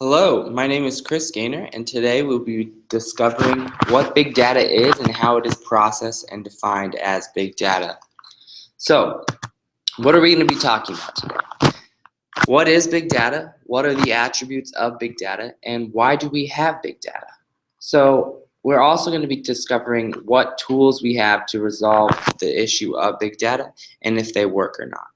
Hello, my name is Chris Gaynor, and today we'll be discovering what big data is and how it is processed and defined as big data. So, what are we going to be talking about today? What is big data? What are the attributes of big data? And why do we have big data? So, we're also going to be discovering what tools we have to resolve the issue of big data and if they work or not.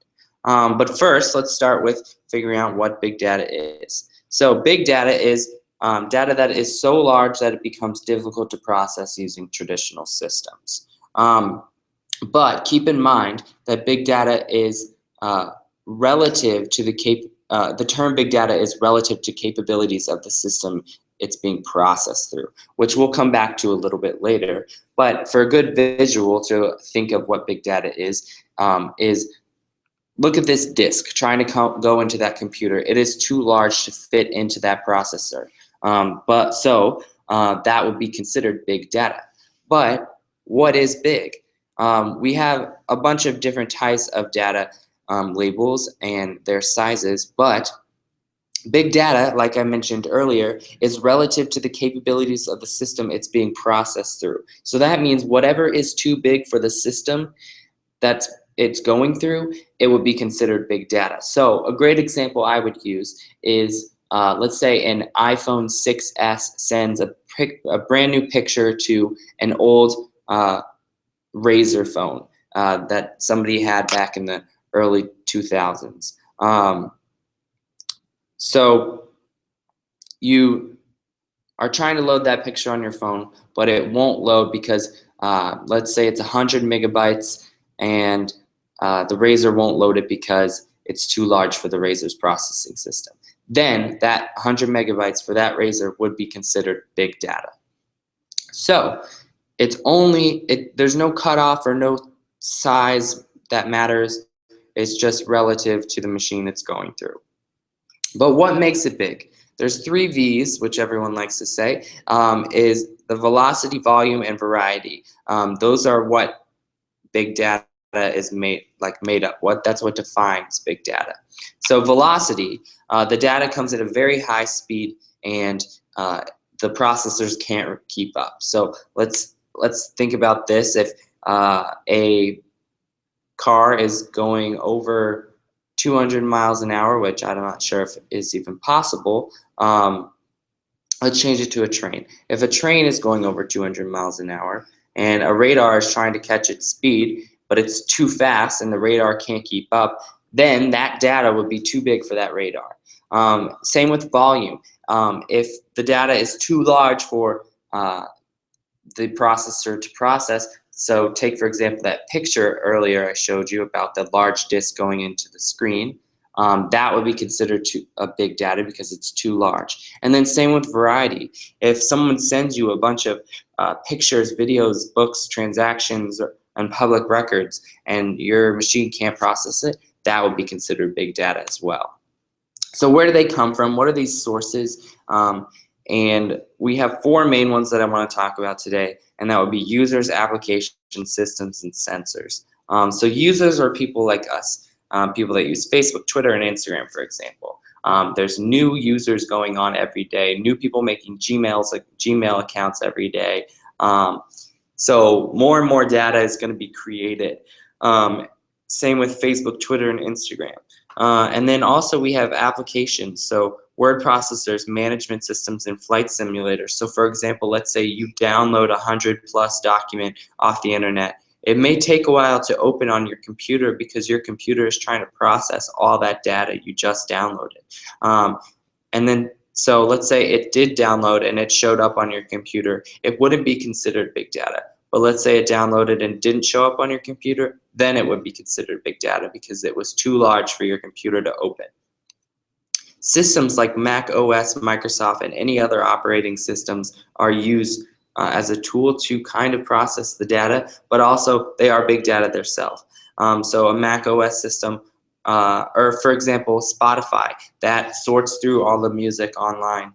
But first, let's start with figuring out what big data is. So big data is data that is so large that it becomes difficult to process using traditional systems. But keep in mind that big data is relative to the term big data is relative to capabilities of the system it's being processed through, which we'll come back to a little bit later. But for a good visual to think of what big data is look at this disk trying to go into that computer. It is too large to fit into that processor. That would be considered big data. But what is big? We have a bunch of different types of data labels and their sizes, but big data, like I mentioned earlier, is relative to the capabilities of the system it's being processed through. So that means whatever is too big for the system it's going through, it would be considered big data. So a great example I would use is, let's say an iPhone 6s sends a brand new picture to an old Razr phone that somebody had back in the early 2000s. So you are trying to load that picture on your phone, but it won't load because let's say it's 100 megabytes and the Razr won't load it because it's too large for the Razr's processing system. Then that 100 megabytes for that Razr would be considered big data. So there's no cutoff or no size that matters. It's just relative to the machine it's going through. But what makes it big? There's 3 V's, which everyone likes to say, is the velocity, volume, and variety. Those are what big data is made up. That's what defines big data. So velocity, the data comes at a very high speed, and the processors can't keep up. So let's think about this. If a car is going over 200 miles an hour, which I'm not sure if is even possible, let's change it to a train. If a train is going over 200 miles an hour and a radar is trying to catch its speed, but it's too fast and the radar can't keep up, then that data would be too big for that radar. Same with volume. If the data is too large for the processor to process, so take for example that picture earlier I showed you about the large disk going into the screen, that would be considered a big data because it's too large. And then same with variety. If someone sends you a bunch of pictures, videos, books, transactions, and public records, and your machine can't process it, that would be considered big data as well. So where do they come from? What are these sources? And we have 4 main ones that I want to talk about today, and that would be users, applications, systems, and sensors. So users are people like us, people that use Facebook, Twitter, and Instagram, for example. There's new users going on every day, new people making Gmail accounts every day. So more and more data is going to be created. Same with Facebook, Twitter, and Instagram. And then also we have applications, so word processors, management systems, and flight simulators. So for example, let's say you download a 100+ document off the internet. It may take a while to open on your computer because your computer is trying to process all that data you just downloaded. So let's say it did download and it showed up on your computer. It wouldn't be considered big data. But let's say it downloaded and didn't show up on your computer, then it would be considered big data because it was too large for your computer to open. Systems like Mac OS, Microsoft, and any other operating systems are used as a tool to kind of process the data, but also they are big data themselves. So a Mac OS system, or for example, Spotify, that sorts through all the music online.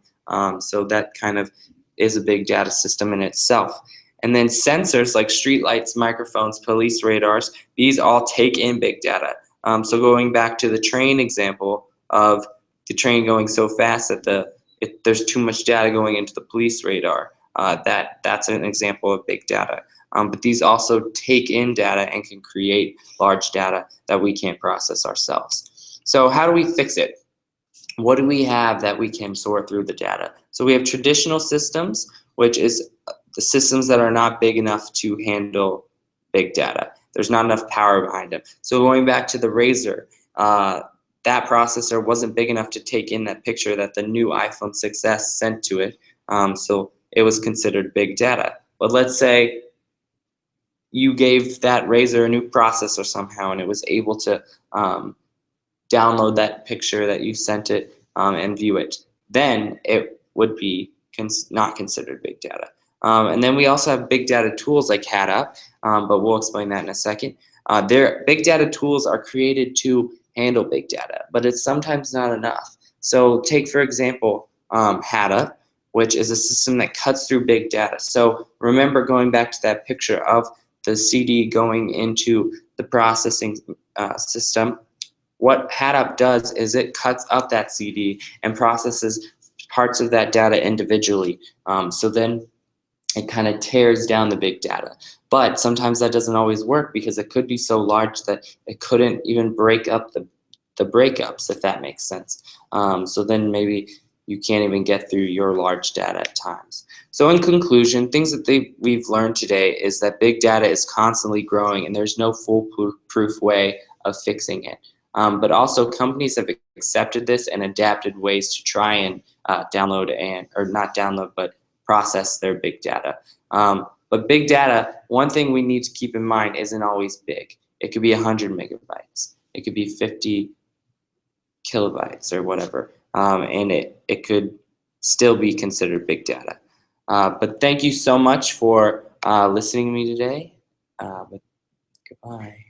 So that kind of is a big data system in itself. And then sensors like streetlights, microphones, police radars, these all take in big data. So going back to the train example of the train going so fast that if there's too much data going into the police radar, that's an example of big data. But these also take in data and can create large data that we can't process ourselves. So how do we fix it? What do we have that we can sort through the data? So we have traditional systems, which is the systems that are not big enough to handle big data. There's not enough power behind them. So going back to the Razr, that processor wasn't big enough to take in that picture that the new iPhone 6s sent to it, so it was considered big data. But let's say you gave that Razr a new processor somehow, and it was able to download that picture that you sent it and view it. Then it would be not considered big data. And then we also have big data tools like HatUp, but we'll explain that in a second. Their big data tools are created to handle big data, but it's sometimes not enough. So take, for example, HatUp, which is a system that cuts through big data. So remember, going back to that picture of the CD going into the processing system, what HatUp does is it cuts up that CD and processes parts of that data individually. So then it kind of tears down the big data. But sometimes that doesn't always work because it could be so large that it couldn't even break up the breakups, if that makes sense. So then maybe you can't even get through your large data at times. So in conclusion, things that we've learned today is that big data is constantly growing and there's no foolproof way of fixing it. But also companies have accepted this and adapted ways to try and download or not download, but process their big data. But big data, one thing we need to keep in mind, isn't always big. It could be 100 megabytes. It could be 50 kilobytes or whatever. And it could still be considered big data. But thank you so much for listening to me today. But goodbye.